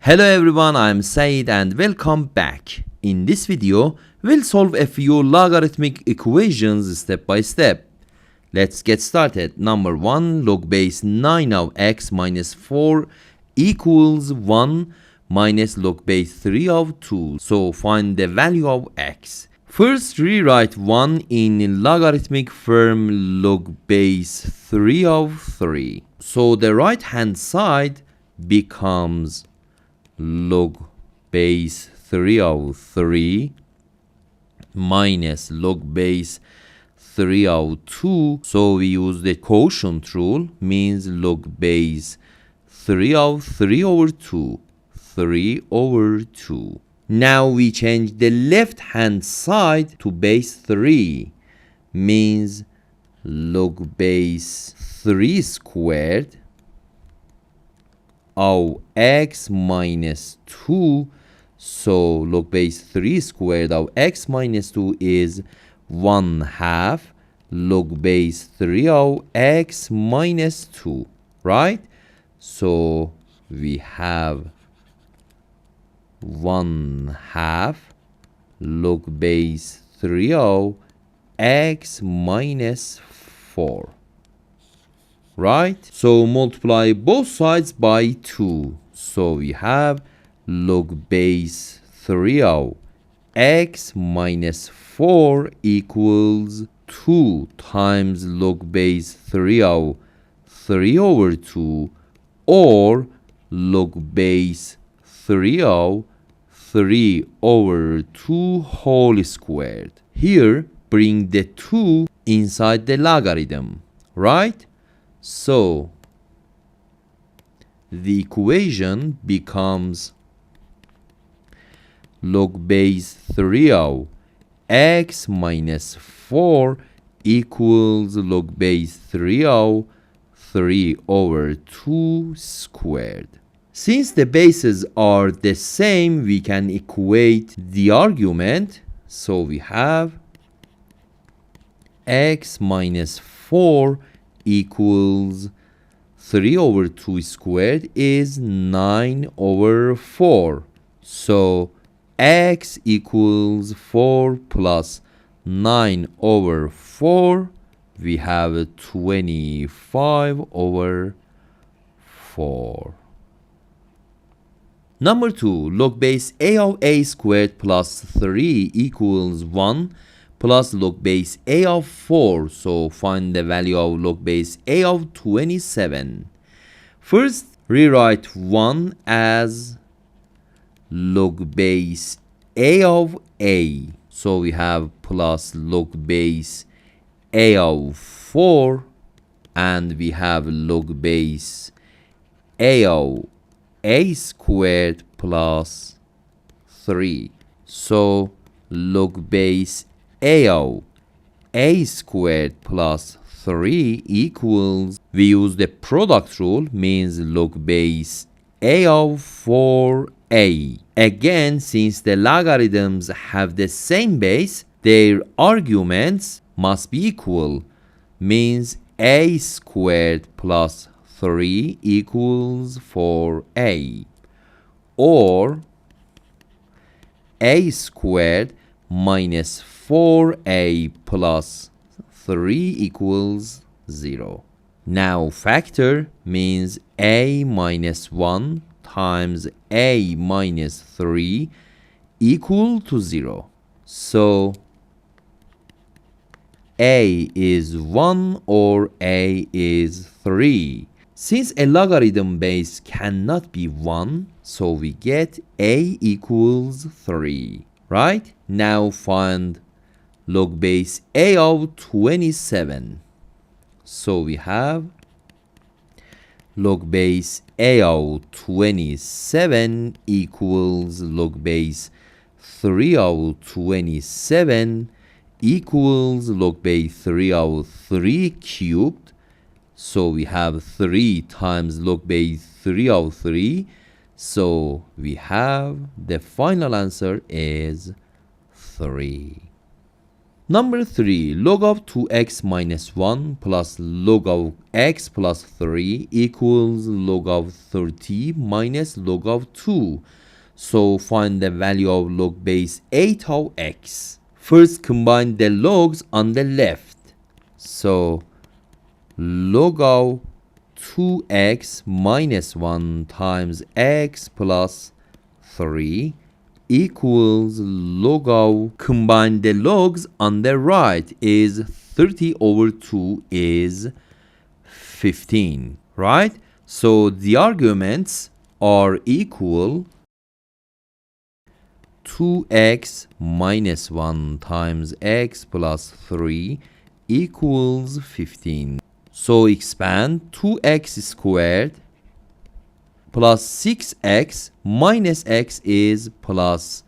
Hello everyone, I'm Said and welcome back. In this video, we'll solve a few logarithmic equations step by step. Let's get started. Number 1, log base 9 of x minus 4 equals 1 minus log base 3 of 2. So find the value of x. First, rewrite 1 in logarithmic form log base 3 of 3. So the right hand side becomes log base 3 of 3 minus log base 3 of 2. So we use the quotient rule, means log base 3 of 3 over 2. 3 over 2. Now we change the left hand side to base 3, means log base 3 squared of x minus 2. So log base 3 squared of x minus 2 is 1/2 log base 3 of x minus 2, right? So we have 1/2 log base 3 of x minus 4. Right? So multiply both sides by 2. So we have log base 3 of x minus 4 equals 2 times log base 3 of 3 over 2, or log base 3 of 3 over 2 whole squared. Here, bring the 2 inside the logarithm, right? So the equation becomes log base 3 of x minus 4 equals log base 3 of 3 over 2 squared. Since the bases are the same, we can equate the argument. So we have x minus 4 equals 3 over 2 squared is 9 over 4. So x equals 4 plus 9 over 4. We have 25 over 4. Number 2, log base a of a squared plus 3 equals 1 plus log base a of 4. So find the value of log base a of 27. First, rewrite 1 as log base a of a. So we have plus log base a of 4, and we have log base a of a squared plus 3. So log base a of a squared plus 3 equals, we use the product rule, means log base a of 4a. Again, since the logarithms have the same base, their arguments must be equal, means a squared plus 3 equals 4a, or a squared minus 4a plus 3 equals 0. Now factor, means a minus 1 times a minus 3 equal to 0. So a is 1 or a is 3. Since a logarithm base cannot be 1, so we get a equals 3. Right? Now find log base a of 27. So we have log base a of 27 equals log base 3 of 27 equals log base 3 of 3 cubed. So we have 3 times log base 3 of 3. So we have the final answer is 3. Number 3, log of 2x minus 1 plus log of x plus 3 equals log of 30 minus log of 2. So find the value of log base 8 of x. First combine the logs on the left. So log of 2x minus 1 times x plus 3 equals log of, combine the logs on the right, is 30 over 2 is 15, right? So the arguments are equal. 2x minus 1 times x plus 3 equals 15. So expand 2x squared plus 6x minus x is plus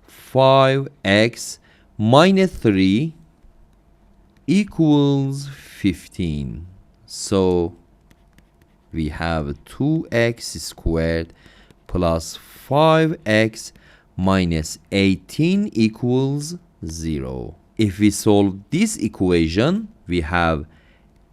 5x minus 3 equals 15. So we have 2x squared plus 5x minus 18 equals 0. If we solve this equation, we have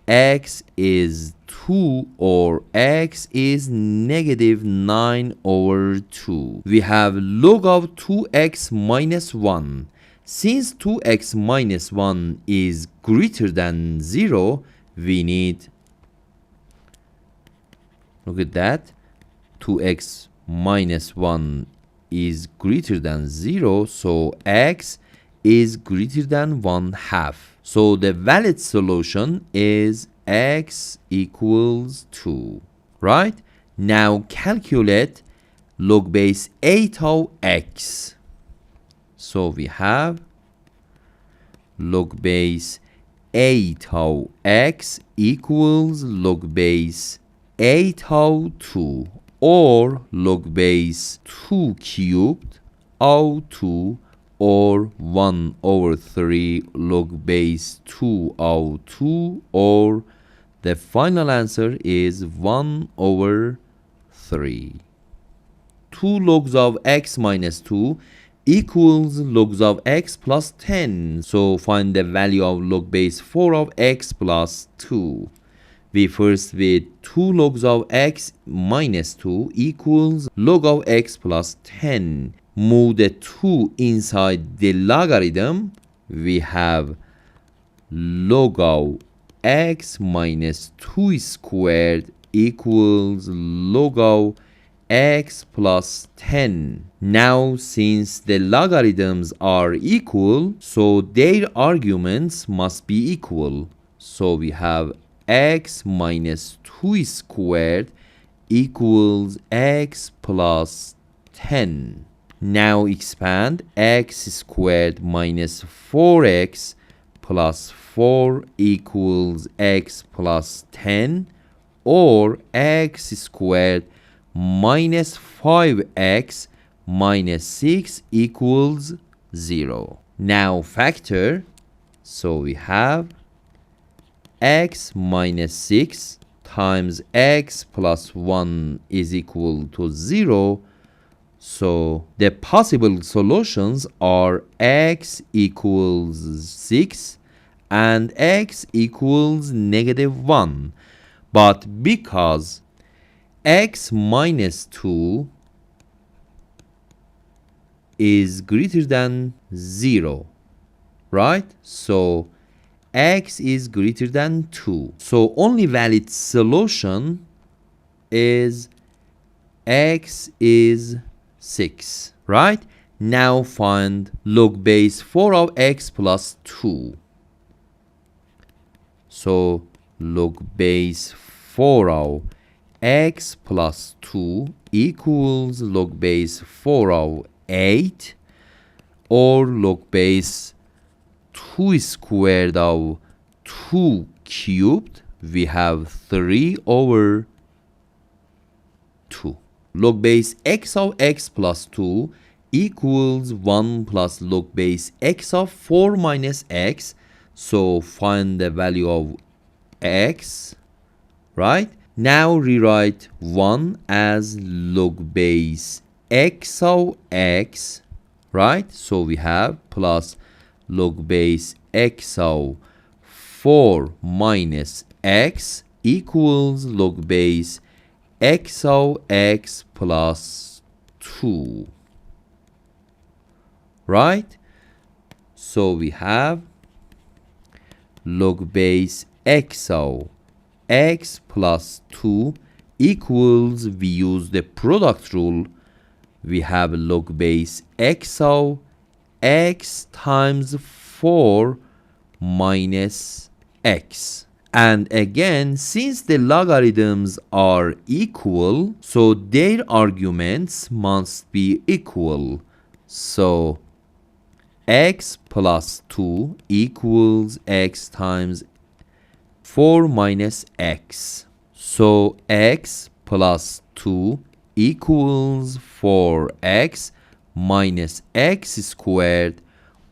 x is 2 or x is negative 9 over 2. We have log of 2x minus 1. Since 2x minus 1 is greater than 0, we need, look at that, 2x minus 1 is greater than 0, so x is greater than 1/2. So the valid solution is x equals 2, right? Now calculate log base 8 of x. So we have log base 8 of x equals log base 8 of 2, or log base 2 cubed of 2, or 1 over 3 log base 2 of 2, or the final answer is 1 over 3. 2 logs of x minus 2 equals logs of x plus 10. So find the value of log base 4 of x plus 2. We first with 2 logs of x minus 2 equals log of x plus 10. Move the 2 inside the logarithm. We have log of x minus 2 squared equals log of x plus 10. Now since the logarithms are equal, so their arguments must be equal. So we have x minus 2 squared equals x plus 10. Now expand x squared minus 4x plus 4 equals x plus 10, or x squared minus 5x minus 6 equals 0. Now factor. So we have x minus 6 times x plus 1 is equal to 0. So the possible solutions are x equals 6 and x equals negative 1. But because x minus 2 is greater than 0, right? So x is greater than 2. So only valid solution is x is 6, right? Now find log base 4 of x plus 2. So log base 4 of x plus 2 equals log base 4 of 8, or log base 2 squared of 2 cubed. We have 3 over 2. Log base x of x plus 2 equals 1 plus log base x of 4 minus x. So find the value of x, right? Now rewrite 1 as log base x of x, right? So we have plus log base x of 4 minus x equals log base x of x plus 2. Right? So we have log base x of x plus 2 equals, we use the product rule, we have log base x of x times 4 minus x. And again, since the logarithms are equal, so their arguments must be equal. So x plus 2 equals x times 4 minus x. So x plus 2 equals 4x minus x squared,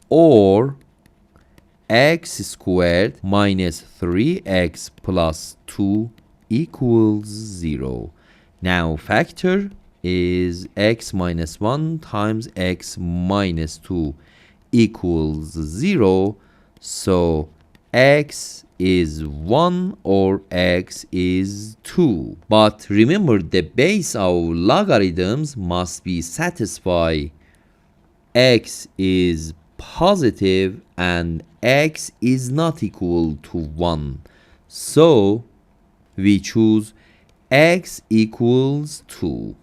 or x squared minus 3x plus 2 equals 0. Now factor is x minus 1 times x minus 2 equals 0. So x is 1 or x is 2. But remember, the base of logarithms must be satisfied. X is positive and x is not equal to 1. So we choose x equals 2.